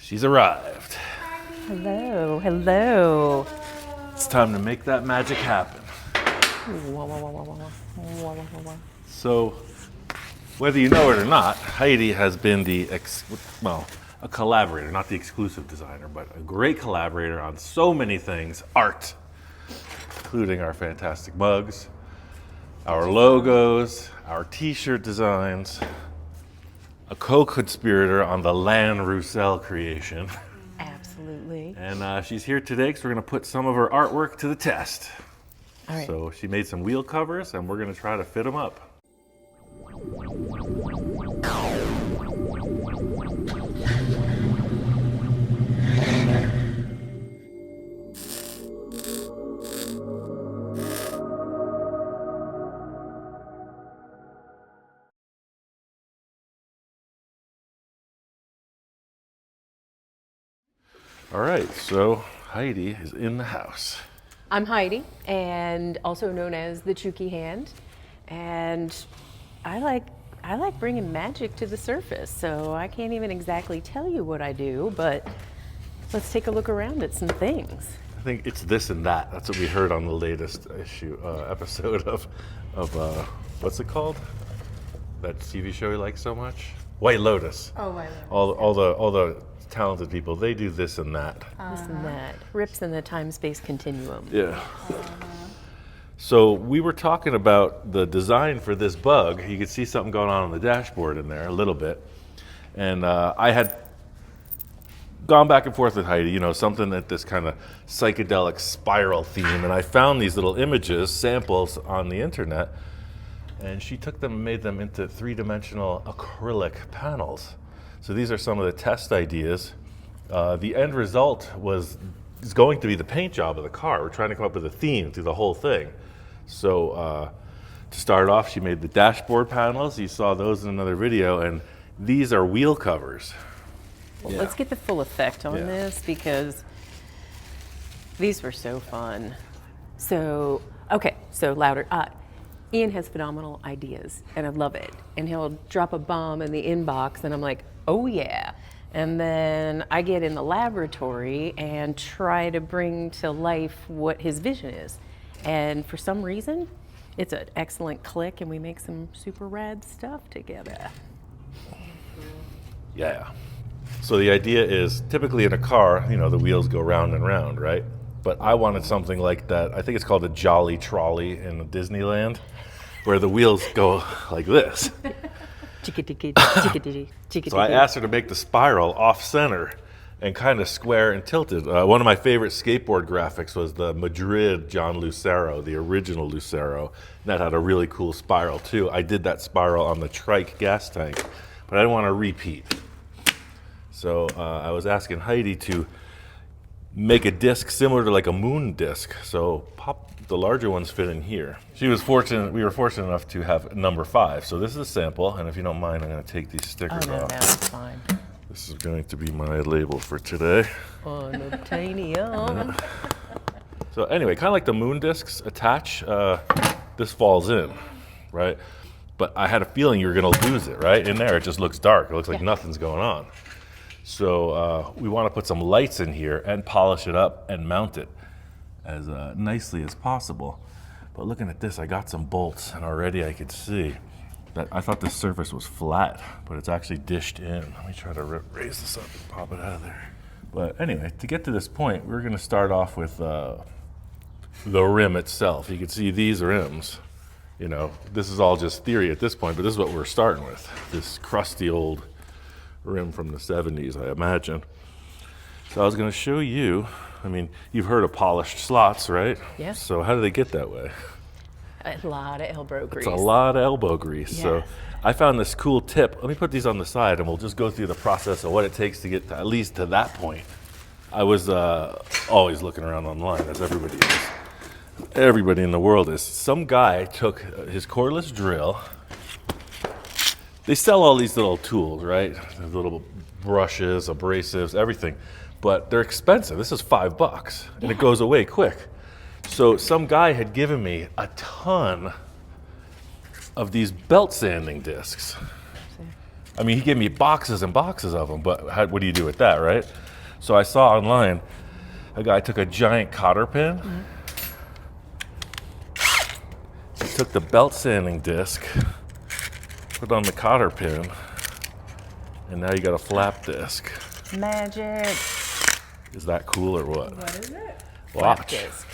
She's arrived. Hello, hello. It's time to make that magic happen. So, whether you know it or not, Heidi has been a collaborator, not the exclusive designer, but a great collaborator on so many things, art, including our fantastic mugs, our logos, our t-shirt designs, a co-conspirator on the Ian Roussel creation. Absolutely. And she's here today because we're going to put some of her artwork to the test. All right. So she made some wheel covers and we're going to try to fit them up. All right, so Heidi is in the house. I'm Heidi, and also known as the Chooky Hand, and I like bringing magic to the surface. So I can't even exactly tell you what I do, but let's take a look around at some things. I think it's this and that. That's what we heard on the latest episode of what's it called? That TV show we like so much, White Lotus. Oh, White All Lotus. the talented people, they do this and that. This and that. Rips in the time-space continuum. Yeah. So we were talking about the design for this bug. You could see something going on the dashboard in there a little bit. And I had gone back and forth with Heidi, something that this kind of psychedelic spiral theme. And I found these little images, samples on the internet. And she took them and made them into three-dimensional acrylic panels. So these are some of the test ideas. The end result is going to be the paint job of the car. We're trying to come up with a theme through the whole thing. So to start off, she made the dashboard panels. You saw those in another video, and these are wheel covers. Well, let's get the full effect on this because these were so fun. So, okay, so louder. Ian has phenomenal ideas, and I love it. And he'll drop a bomb in the inbox, and I'm like, oh yeah. And then I get in the laboratory and try to bring to life what his vision is. And for some reason, it's an excellent click, and we make some super rad stuff together. Yeah. So the idea is, typically in a car, the wheels go round and round, right? But I wanted something like that. I think it's called a Jolly Trolley in Disneyland, where the wheels go like this. So I asked her to make the spiral off-center and kind of square and tilted. One of my favorite skateboard graphics was the Madrid John Lucero, the original Lucero. And that had a really cool spiral too. I did that spiral on the trike gas tank, but I didn't want to repeat. So I was asking Heidi to make a disc similar to like a moon disc. So pop the larger ones fit in here. We were fortunate enough to have number 5. So this is a sample, and if you don't mind, I'm going to take these stickers off. No, it's fine. This is going to be my label for today. Unobtainium. So anyway, kind of like the moon discs attach, this falls in, right? But I had a feeling you were going to lose it, right? In there, it just looks dark. It looks like nothing's going on. So we want to put some lights in here and polish it up and mount it as nicely as possible. But looking at this, I got some bolts, and already I could see that I thought the surface was flat, but it's actually dished in. Let me try to raise this up and pop it out of there. But anyway, to get to this point, we're going to start off with the rim itself. You can see these rims. This is all just theory at this point, but this is what we're starting with. This crusty old rim from the 70s, I imagine. So I was going to show you, you've heard of polished slots, right? Yeah. So how do they get that way? A lot of elbow grease. It's a lot of elbow grease. Yes. So I found this cool tip. Let me put these on the side, and we'll just go through the process of what it takes to get at least to that point. I was always looking around online, as everybody is. Everybody in the world is. Some guy took his cordless drill. They sell all these little tools, right? Little brushes, abrasives, everything. But they're expensive. This is $5, and it goes away quick. So some guy had given me a ton of these belt sanding discs. I mean, he gave me boxes and boxes of them, but what do you do with that, right? So I saw online, a guy took a giant cotter pin, he took the belt sanding disc, put on the cotter pin, and now you got a flap disc. Magic. Is that cool or what? What is it? Flap Watch. disc.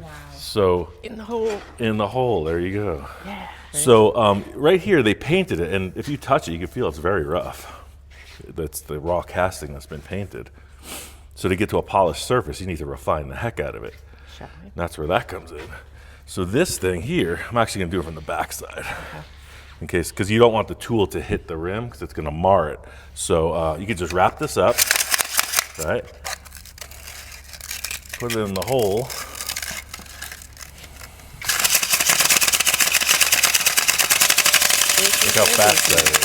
Wow. So In the hole. in the hole, there you go. Yeah. So right here they painted it, and if you touch it, you can feel it's very rough. That's the raw casting that's been painted. So to get to a polished surface, you need to refine the heck out of it. Shall we? And that's where that comes in. So this thing here, I'm actually gonna do it from the backside. In case, because you don't want the tool to hit the rim because it's gonna mar it. So you can just wrap this up, right? Put it in the hole. Look how fast that is.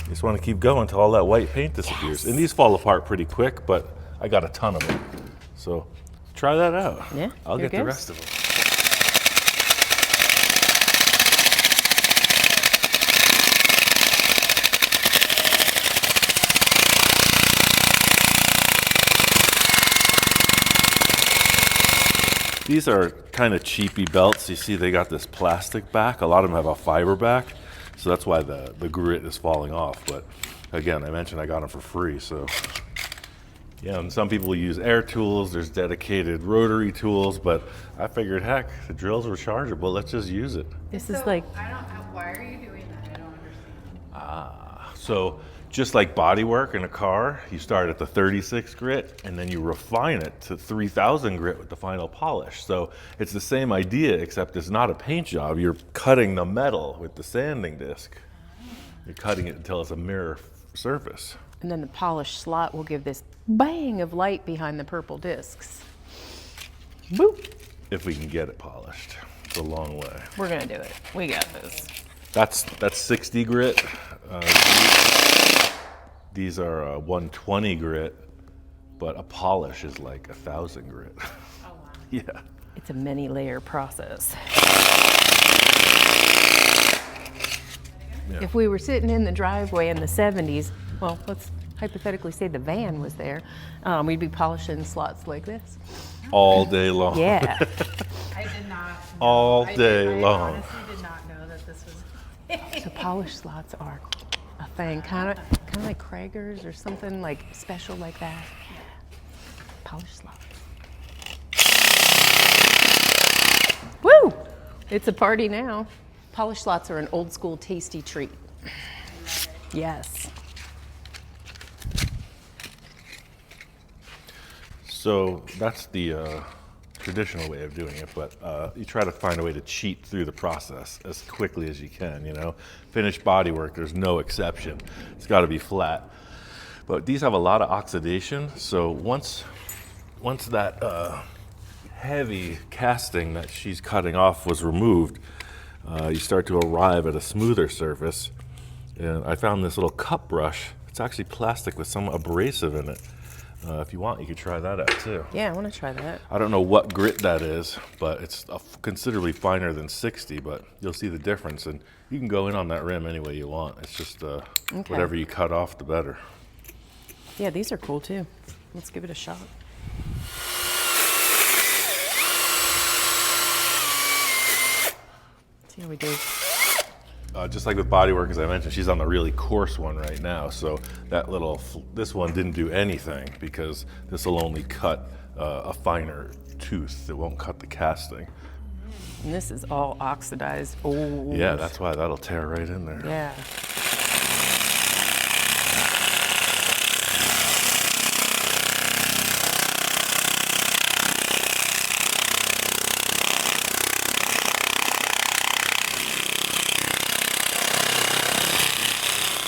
You just want to keep going until all that white paint disappears. And these fall apart pretty quick, but I got a ton of them. So try that out. Yeah, I'll here get the goes. rest of them. These are kind of cheapy belts. You see they got this plastic back. A lot of them have a fiber back. So that's why the grit is falling off. But again, I mentioned I got them for free. So yeah, and some people use air tools. There's dedicated rotary tools. But I figured, heck, the drill's rechargeable. Let's just use it. This is like, Why are you doing that? I don't understand. So just like body work in a car, you start at the 36 grit and then you refine it to 3000 grit with the final polish. So it's the same idea, except it's not a paint job. You're cutting the metal with the sanding disc. You're cutting it until it's a mirror surface. and then the polished slot will give this bang of light behind the purple discs. Boop. If we can get it polished. It's a long way. We're gonna do it. We got this. That's 60 grit. These are 120 grit, but a polish is like 1000 grit. Oh, wow. Yeah. It's a many layer process. Yeah. If we were sitting in the driveway in the 70s, well, let's hypothetically say the van was there, we'd be polishing slots like this. All day long. Yeah. I did not. All I day long. honestly did not know that this was. So polished slots are a thing, kind of like Krager's or something like special like that. Polished slots. Woo! It's a party now. Polished slots are an old school tasty treat. Yes. So that's the traditional way of doing it, but you try to find a way to cheat through the process as quickly as you can, you know. Finished body work, there's no exception. It's got to be flat. But these have a lot of oxidation, so once that heavy casting that she's cutting off was removed, you start to arrive at a smoother surface. And I found this little cup brush. It's actually plastic with some abrasive in it. If you want, you could try that out too. Yeah, I want to try that. I don't know what grit that is, but it's considerably finer than 60, but you'll see the difference. And you can go in on that rim any way you want. It's just whatever you cut off, the better. Yeah, these are cool too. Let's give it a shot. See how we do. Just like with bodywork, as I mentioned, she's on the really coarse one right now. So that this one didn't do anything because this will only cut a finer tooth. It won't cut the casting. And this is all oxidized old. Yeah, that's why that'll tear right in there. Yeah.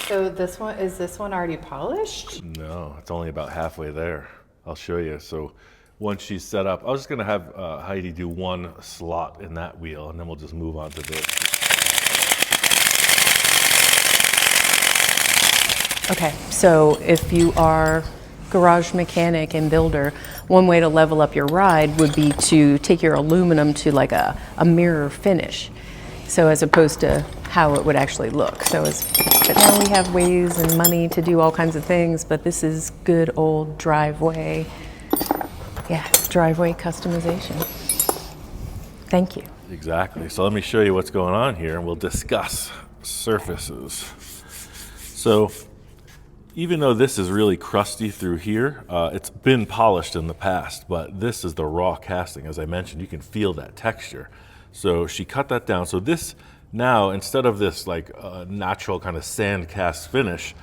So is this one already polished? No, it's only about halfway there. I'll show you. So once she's set up, I was just gonna have Heidi do one slot in that wheel and then we'll just move on to this. Okay, so if you are garage mechanic and builder, one way to level up your ride would be to take your aluminum to like a mirror finish. So as opposed to how it would actually look. But now we have ways and money to do all kinds of things, but this is good old driveway. Yeah, driveway customization. Thank you. Exactly. So let me show you what's going on here and we'll discuss surfaces. So even though this is really crusty through here, it's been polished in the past, but this is the raw casting. As I mentioned, you can feel that texture. So she cut that down. So this now, instead of this like natural kind of sand cast finish,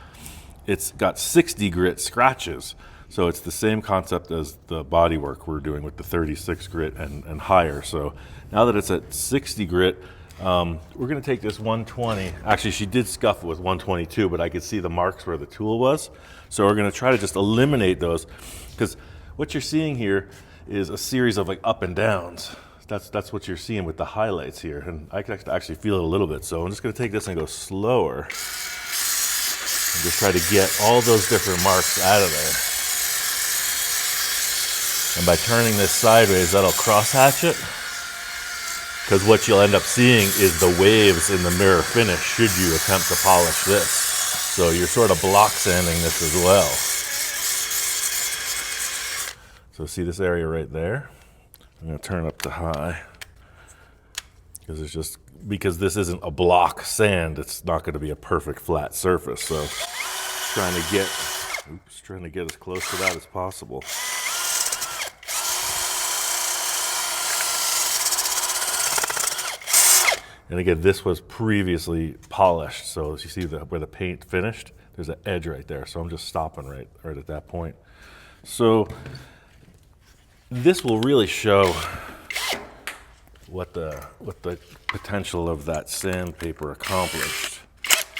it's got 60 grit scratches. So it's the same concept as the bodywork we're doing with the 36 grit and higher. So now that it's at 60 grit, we're gonna take this 120. Actually, she did scuff it with 122, but I could see the marks where the tool was. So we're gonna try to just eliminate those, because what you're seeing here is a series of like up and downs. That's what you're seeing with the highlights here, and I can actually feel it a little bit. So I'm just gonna take this and go slower, and just try to get all those different marks out of there. And by turning this sideways, that'll cross hatch it, because what you'll end up seeing is the waves in the mirror finish should you attempt to polish this. So you're sort of block sanding this as well. So see this area right there? I'm gonna turn up to high, because this isn't a block sand, it's not gonna be a perfect flat surface. So trying to get as close to that as possible. And again, this was previously polished. So as you see where the paint finished, there's an edge right there. So I'm just stopping right at that point. So this will really show what the potential of that sandpaper accomplished,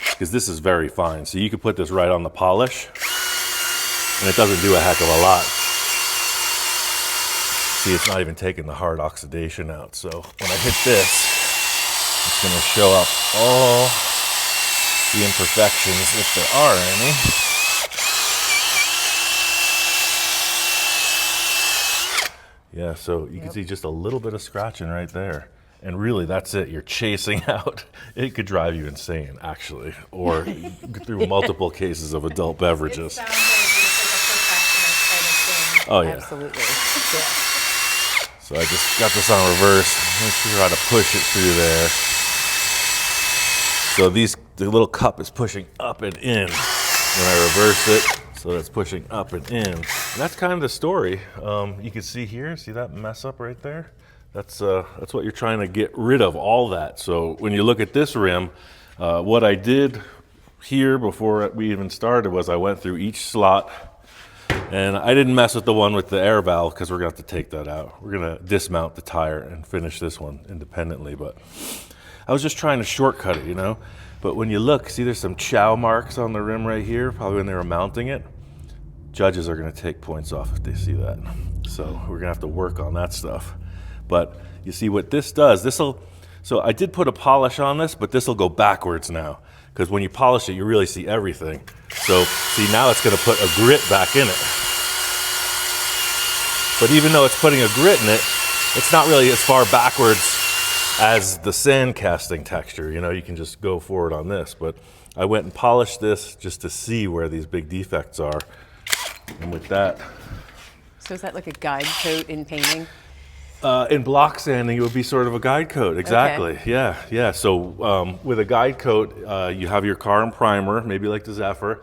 because this is very fine. So you could put this right on the polish and it doesn't do a heck of a lot. See, it's not even taking the hard oxidation out. So when I hit this, it's going to show up all the imperfections if there are any. Yeah, so you can see just a little bit of scratching right there. And really, that's it. You're chasing out. It could drive you insane, actually, or through multiple cases of adult beverages. It sounds like it's like a perfectionist kind of thing. Oh, yeah. Absolutely. Yeah. So I just got this on reverse. Make sure how to push it through there. So the little cup is pushing up and in when I reverse it. So that's pushing up and in. And that's kind of the story. You can see here, see that mess up right there? That's what you're trying to get rid of, all that. So when you look at this rim, what I did here before we even started was I went through each slot, and I didn't mess with the one with the air valve because we're gonna have to take that out. We're gonna dismount the tire and finish this one independently, but I was just trying to shortcut it, you know? But when you look, see there's some chow marks on the rim right here, probably when they were mounting it. Judges are gonna take points off if they see that. So we're gonna have to work on that stuff. But you see what this does, so I did put a polish on this, but this will go backwards now, because when you polish it, you really see everything. So see, now it's gonna put a grit back in it. But even though it's putting a grit in it, it's not really as far backwards as the sand casting texture. You know, you can just go forward on this, but I went and polished this just to see where these big defects are. And with that. So is that like a guide coat in painting? In block sanding, it would be sort of a guide coat. Exactly. Okay. Yeah. So with a guide coat, you have your car and primer, maybe like the Zephyr,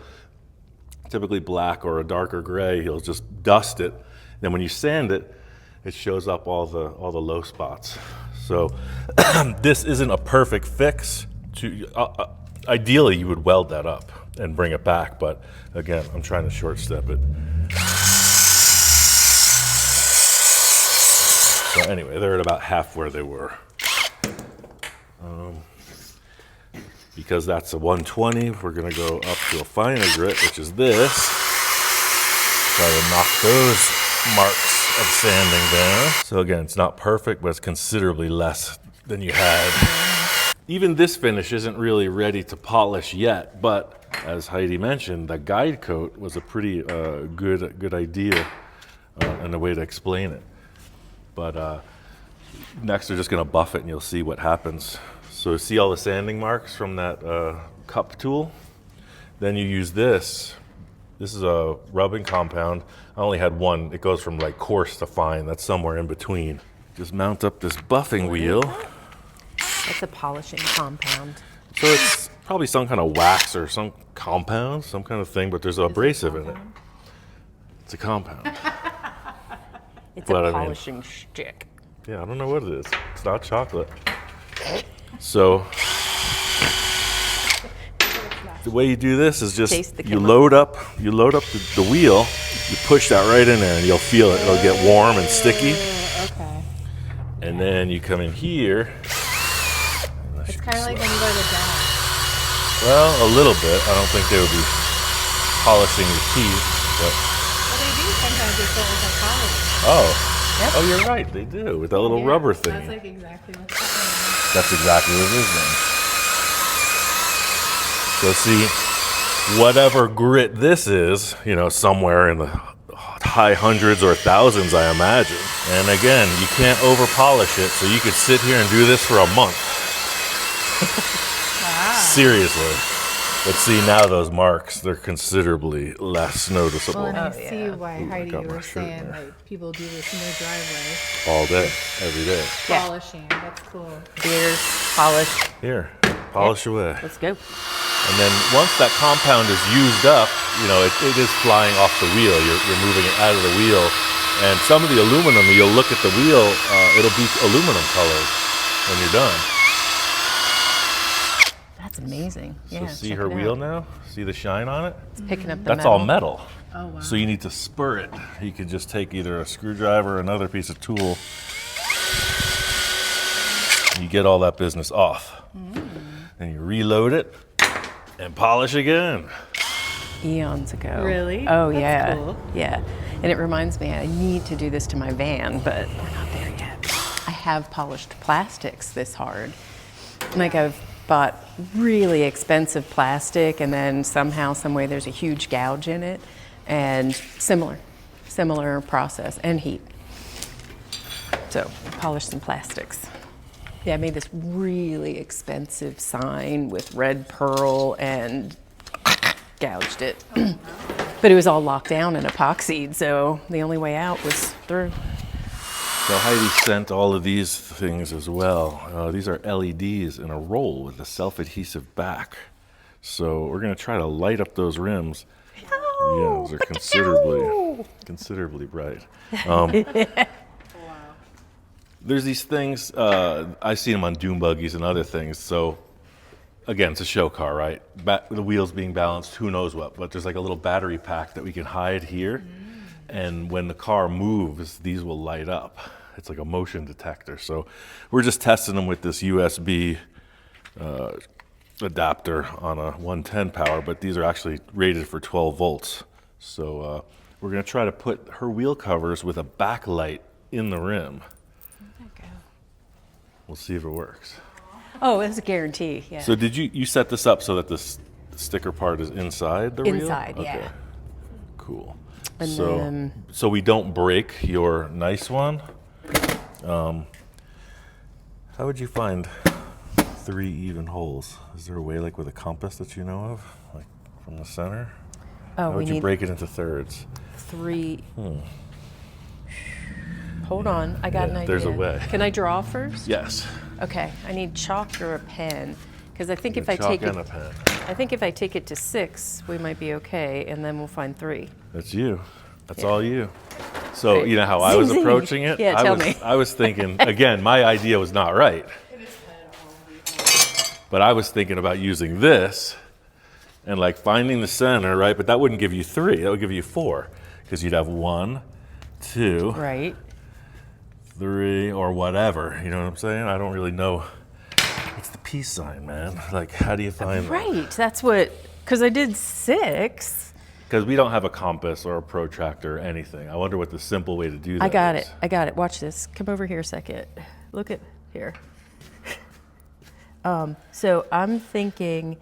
typically black or a darker gray. You'll just dust it. Then when you sand it, it shows up all the low spots. So this isn't a perfect fix. Ideally, you would weld that up and bring it back, but again, I'm trying to short step it. So anyway, they're at about half where they were. Because that's a 120, we're gonna go up to a finer grit, which is this. Try to knock those marks of sanding down. So again, it's not perfect, but it's considerably less than you had. Even this finish isn't really ready to polish yet, but as Heidi mentioned, the guide coat was a pretty good idea and a way to explain it. But next we're just gonna buff it and you'll see what happens. So see all the sanding marks from that cup tool? Then you use this. This is a rubbing compound. I only had one. It goes from like coarse to fine. That's somewhere in between. Just mount up this buffing wheel. That's a polishing compound. So it's probably some kind of wax or some compound, some kind of thing, but there's an abrasive in it. It's a compound. It's But I a mean- polishing stick. Yeah, I don't know what it is. It's not chocolate. So the way you do this is just Taste the you camera. load up the wheel, you push that right in there and you'll feel it. It'll get warm and sticky. Okay. And then you come in here. It's kind of like when you go to the dentist. Well, a little bit. I don't think they would be polishing your teeth, but Well, they do sometimes. They put like a polish. oh, you're right. They do with that little Yeah, rubber thing. That's like exactly what's happening. That's exactly what it is then. So see, whatever grit this is, you know, somewhere in the high hundreds or thousands, I imagine. And again, you can't over polish it, so you could sit here and do this for a month. Wow. Seriously. But see, now those marks, they're considerably less noticeable. Well, and I Oh, see yeah. why, Ooh, I Heidi, got you my were shirt saying there. like people do this in their driveway, All day, every day. Yeah. polishing. That's cool. Beers, polish. Here, polish away. Let's go. And then once that compound is used up, you know, it is flying off the wheel. You're moving it out of the wheel. And some of the aluminum, you'll look at the wheel, it'll be aluminum colored when you're done. That's amazing. So Yeah, see check her it wheel out. now? See the shine on it? It's picking up the That's metal. all metal. Oh, wow. So you need to spur it. You could just take either a screwdriver or another piece of tool. You get all that business off. And you reload it and polish again. Eons ago. Really? Oh, That's yeah. cool. Yeah. And it reminds me, I need to do this to my van, but we're not there yet. I have polished plastics this hard. Like I've bought really expensive plastic and then somehow, some way there's a huge gouge in it and similar process and heat. So polish some plastics. Yeah, I made this really expensive sign with red pearl and gouged it. But it was all locked down and epoxied, so the only way out was through. So Heidi sent all of these things as well. These are LEDs in a roll with a self-adhesive back. So we're gonna try to light up those rims. Yeah, those are considerably bright. There's these things, I see them on dune buggies and other things. So again, it's a show car, right? The wheels being balanced, who knows what, but there's like a little battery pack that we can hide here. And when the car moves, these will light up. It's like a motion detector. So we're just testing them with this USB adapter on a 110 power, but these are actually rated for 12 volts. So we're gonna try to put her wheel covers with a backlight in the rim. We'll see if it works. Oh, it's a guarantee, yeah. So did you set this up so that the sticker part is inside the wheel? Inside, yeah. Cool. And So, then- so we don't break your nice one. How would you find 3 even holes? Is there a way, like with a compass that you know of, like from the center? Oh, How we would you need break it into thirds? 3. Hold on, I got an idea. there's a way. Can I draw first? Yes. Okay, I need chalk or a pen, because I think if I Chalk take and a it, pen. I think if I take it to 6, we might be okay, and then we'll find 3. That's you. That's Yeah. all you. So Great. you know how I was Zing, zing. approaching it? Yeah, I tell was, me. I was thinking, again, my idea was not right. But I was thinking about using this and like finding the center, right? But that wouldn't give you 3, that would give you 4. Because you'd have 1, 2, Right? 3, or whatever. You know what I'm saying? I don't really know. It's the peace sign, man. Like, how do you find that? Right, that's what, because I did 6. Because we don't have a compass or a protractor or anything. I wonder what the simple way to do that I got is. it, I got it. Watch this. Come over here a second. Look at here. So I'm thinking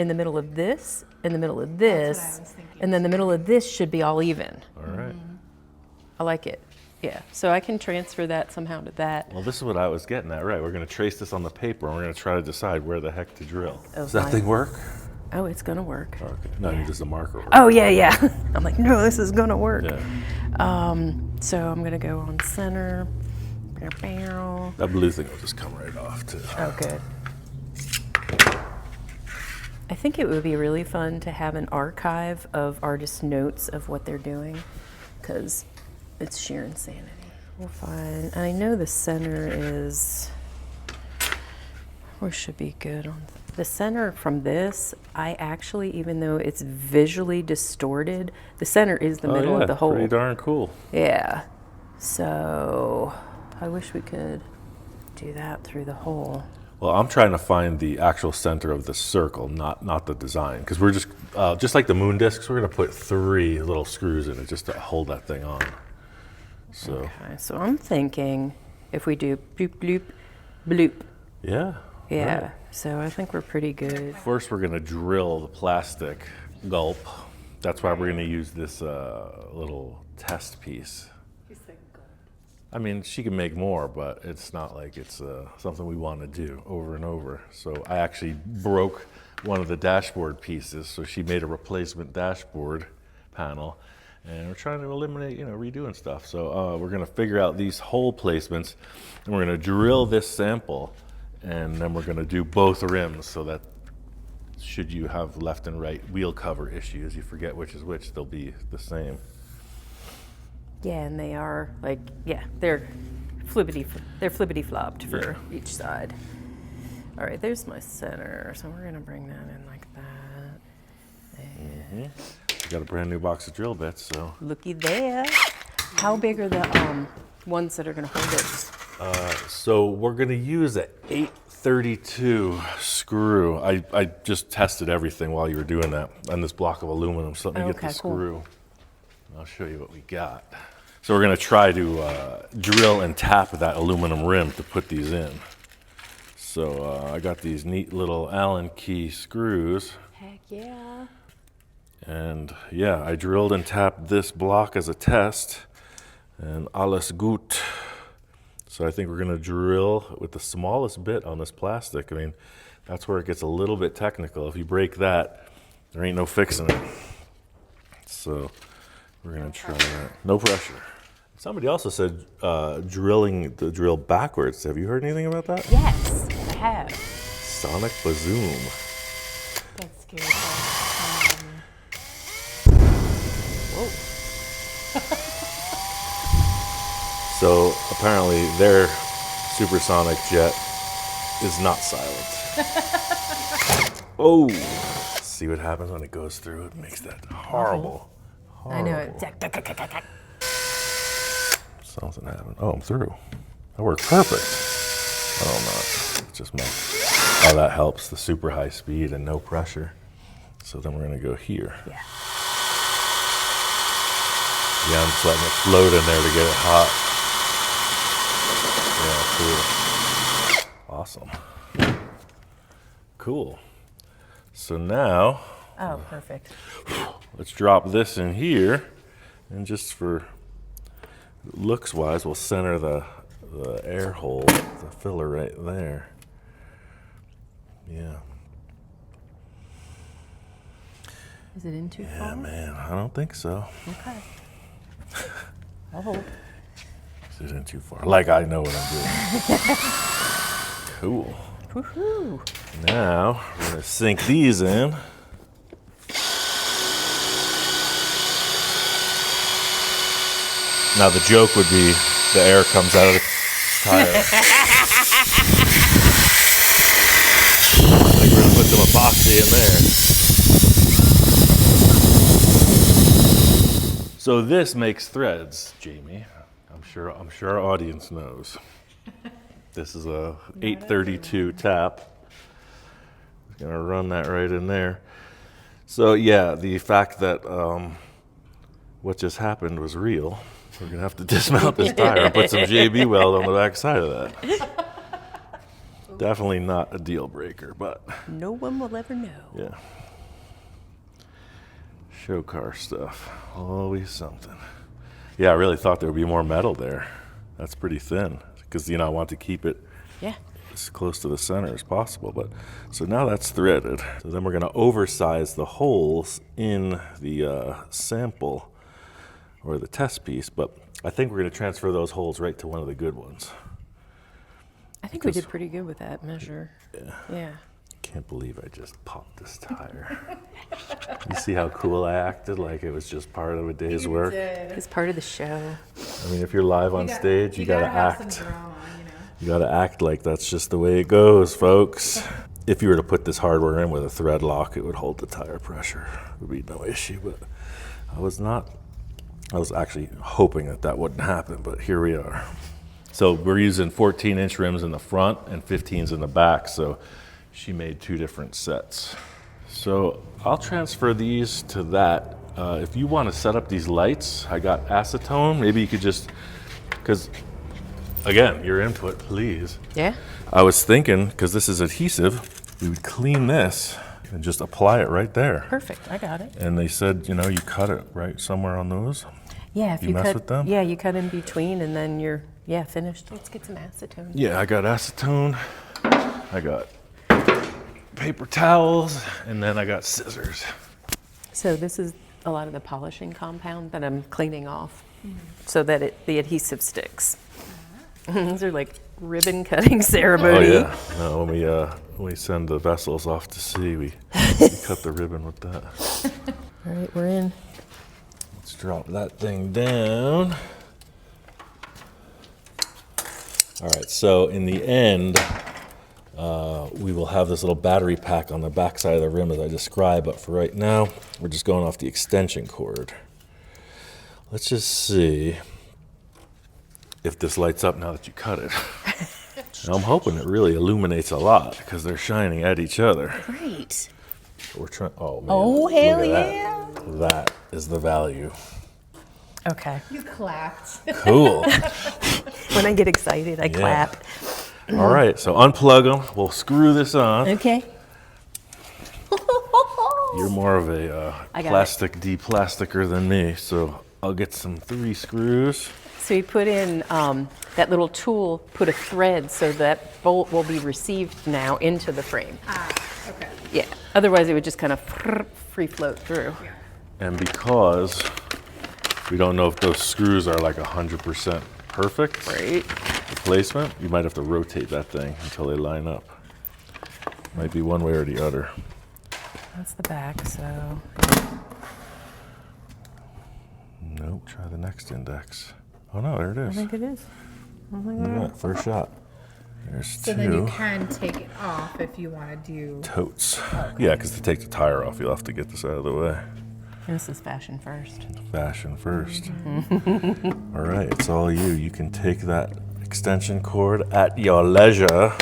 in the middle of this, in the middle of this, That's what I was thinking. and then the middle of this should be all even. All right. I like it. Yeah, so I can transfer that somehow to that. Well, this is what I was getting at, right? We're going to trace this on the paper, and we're going to try to decide where the heck to drill. Oh, Does that my- thing work? Oh, it's gonna work. Okay. No, you're just a marker. Right? Oh, yeah. I'm like, no, this is gonna work. Yeah. So I'm gonna go on center. Bow. That blue thing will just come right off, too. Oh, good. I think it would be really fun to have an archive of artist notes of what they're doing, because it's sheer insanity. We'll find, I know the center is, we should be good on the center from this. I actually, even though it's visually distorted, the center is the middle of the hole. Pretty darn cool. Yeah. So I wish we could do that through the hole. Well, I'm trying to find the actual center of the circle, not the design, because we're just like the moon discs, we're going to put 3 little screws in it just to hold that thing on. So Okay, so I'm thinking if we do bloop, bloop, bloop. yeah. Yeah, right. so I think we're pretty good. First, we're going to drill the plastic gulp. That's why we're going to use this little test piece. I mean, she can make more, but it's not like it's something we want to do over and over. So I actually broke one of the dashboard pieces, so she made a replacement dashboard panel. And we're trying to eliminate, redoing stuff. So we're going to figure out these hole placements, and we're going to drill this sample, and then we're going to do both rims so that should you have left and right wheel cover issues, you forget which is which, they'll be the same. Yeah, and they are they're flippity flopped for each side. All right, there's my center, so we're gonna bring that in like that. And Got a brand new box of drill bits, so. looky there. How big are the ones that are gonna hold it? So we're gonna use an 832 screw. I just tested everything while you were doing that on this block of aluminum, so let me get the Okay, cool. screw. I'll show you what we got. So we're gonna try to drill and tap that aluminum rim to put these in. So I got these neat little Allen key screws. Heck yeah. And yeah, I drilled and tapped this block as a test, and alles gut. So I think we're gonna drill with the smallest bit on this plastic. I mean, that's where it gets a little bit technical. If you break that, there ain't no fixing it. So we're gonna try that. No pressure. Somebody also said drilling the drill backwards. Have you heard anything about that? Yes, I have. Sonic Bazoom. That's scary. Whoa. So apparently their supersonic jet is not silent. Oh, see what happens when it goes through? It makes that horrible. I know it. Something happened. Oh, I'm through. That worked perfect. Oh, I'm not. It's just my. Oh, that helps. The super high speed and no pressure. So then we're gonna go here. Yeah. Yeah, I'm just letting it float in there to get it hot. Yeah, cool. Awesome. Cool. So now, Oh, perfect. let's drop this in here, and just for looks wise, we'll center the air hole, the filler right there. Yeah. Is it in too Yeah, far? man, I don't think so. Okay. I'll hold. Is it in too far? Like I know what I'm doing. Cool. Woohoo. Now, we're gonna sink these in. Now the joke would be the air comes out of the tire. I think we're gonna put some epoxy in there. So this makes threads, Jamie. I'm sure our audience knows. This is a 832 tap. Gonna run that right in there. So yeah, the fact that what just happened was real. We're gonna have to dismount this tire and put some JB weld on the back side of that. Definitely not a deal breaker, but No one will ever know. yeah. Show car stuff, always something. Yeah, I really thought there would be more metal there. That's pretty thin, because I want to keep it Yeah. as close to the center as possible. But so now that's threaded. So then we're going to oversize the holes in the sample or the test piece. But I think we're going to transfer those holes right to one of the good ones. I think we did pretty good with that measure. Yeah. Yeah. Can't believe I just popped this tire. You see how cool I acted, like it was just part of a day's work? It's part of the show. I mean, if you're live on stage, you gotta have act. some drama, You gotta act like that's just the way it goes, folks. If you were to put this hardware in with a thread lock, it would hold the tire pressure. It would be no issue, but I was actually hoping that wouldn't happen, but here we are. So we're using 14-inch rims in the front and 15s in the back, so she made 2 different sets. So I'll transfer these to that. If you want to set up these lights, I got acetone. Maybe you could just, because again, your input, please. Yeah. I was thinking, because this is adhesive, we would clean this and just apply it right there. Perfect. I got it. And they said, you cut it right somewhere on those. Yeah. If You you mess cut, with them? Yeah, you cut in between, and then you're finished. Let's get some acetone. Yeah, I got acetone. I got paper towels, and then I got scissors. So this is a lot of the polishing compound that I'm cleaning off, so that the adhesive sticks. These are like ribbon cutting ceremony. Oh yeah. No, when we send the vessels off to sea, we cut the ribbon with that. All right, we're in. Let's drop that thing down. All right, so in the end, we will have this little battery pack on the back side of the rim as I described, but for right now, we're just going off the extension cord. Let's just see if this lights up now that you cut it. And I'm hoping it really illuminates a lot because they're shining at each other. Great. We're trying. Oh man! Oh, look hell at yeah. That is the value. Okay. You clapped. Cool. When I get excited, I clap. All right, so unplug them. We'll screw this on. Okay. You're more of a I got plastic de-plasticer than me, so I'll get some 3 screws. So you put in that little tool, put a thread so that bolt will be received now into the frame. Okay. Yeah. Otherwise, it would just kind of free float through. And because we don't know if those screws are like 100% perfect Right. placement, you might have to rotate that thing until they line up. Might be one way or the other. That's the back, so. Nope, try the next index. Oh no, there it I is. think it is. Look at that, first shot. There's So 2. then you can take it off if you want to do. Totes. Yeah, because to take the tire off, you'll have to get this out of the way. This is fashion first. Fashion first. All right, it's all you. You can take that extension cord at your leisure.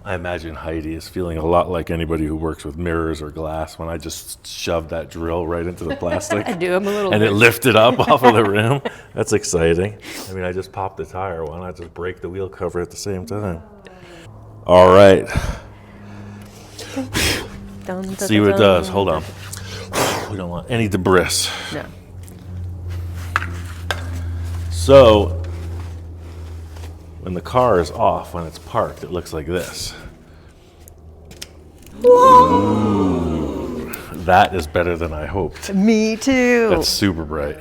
I imagine Heidi is feeling a lot like anybody who works with mirrors or glass when I just shoved that drill right into the plastic. I do. I'm a little And bit. it lifted up off of the rim. That's exciting. I mean, I just popped the tire. Why not just break the wheel cover at the same time? All right. Dun, dun, See what it dun, does. dun. Hold on. We don't want any debris. No. So, when the car is off, when it's parked, it looks like this. Ooh, that is better than I hoped. Me too. That's super bright.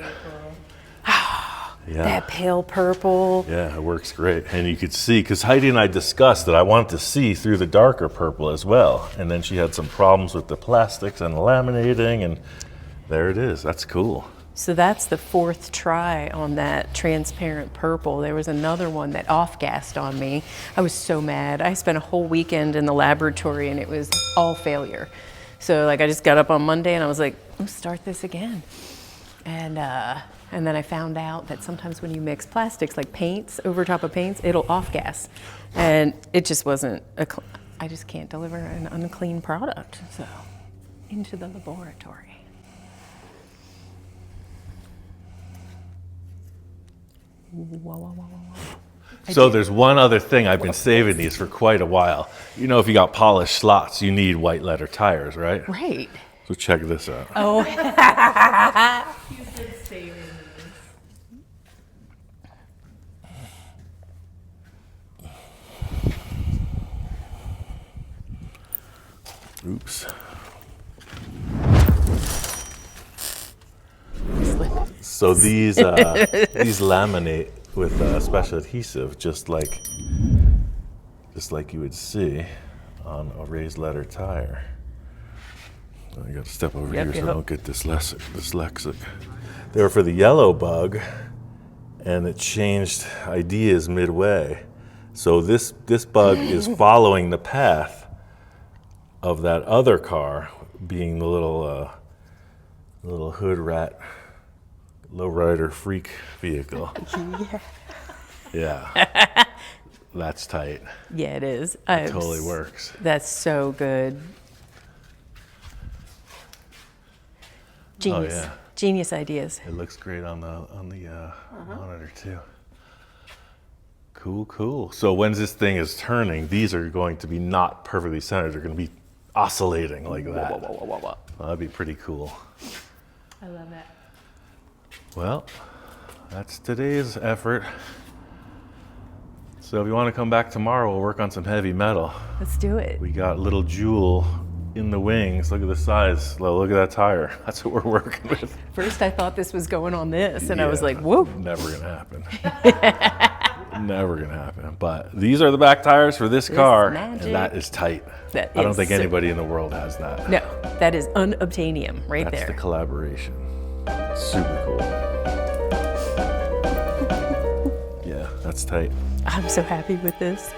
Yeah. That pale purple. Yeah, it works great. And you could see, because Heidi and I discussed that I wanted to see through the darker purple as well. And then she had some problems with the plastics and laminating, and there it is. That's cool. So that's the 4th try on that transparent purple. There was another one that off-gassed on me. I was so mad. I spent a whole weekend in the laboratory and it was all failure. So like I just got up on Monday and I was like, let's start this again. And then I found out that sometimes when you mix plastics like paints over top of paints, it'll off-gas. And it just wasn't, I just can't deliver an unclean product. So into the laboratory. Whoa, whoa, whoa, whoa, whoa. So there's one other thing. I've been saving these for quite a while. You know, if you got polished slots, you need white letter tires, right? Right. So check this out. Oh. He's been saving these. Oops. So these laminate with special adhesive, just like you would see on a raised letter tire. I got to step over here so I don't get dyslexic. They were for the yellow bug, and it changed ideas midway. So this bug is following the path of that other car, being the little hood rat, lowrider freak vehicle. Yeah. That's tight. Yeah, it is. It totally works. That's so good. Genius. Oh, yeah. Genius ideas. It looks great on the monitor too. Cool. So when this thing is turning, these are going to be not perfectly centered. They're going to be oscillating like that. Well, that'd be pretty cool. I love it. Well, that's today's effort. So if you want to come back tomorrow, we'll work on some heavy metal. Let's do it. We got little Jewel in the wings. Look at the size. Look at that tire. That's what we're working with. First, I thought this was going on this, and I was Yeah, like, whoa. Never going to happen. Never going to happen. But these are the back tires for this car, magic. and that is tight. That I don't is think so- anybody in the world has that. No, that is unobtainium right That's there. the collaboration. Super cool. Yeah, that's tight. I'm so happy with this.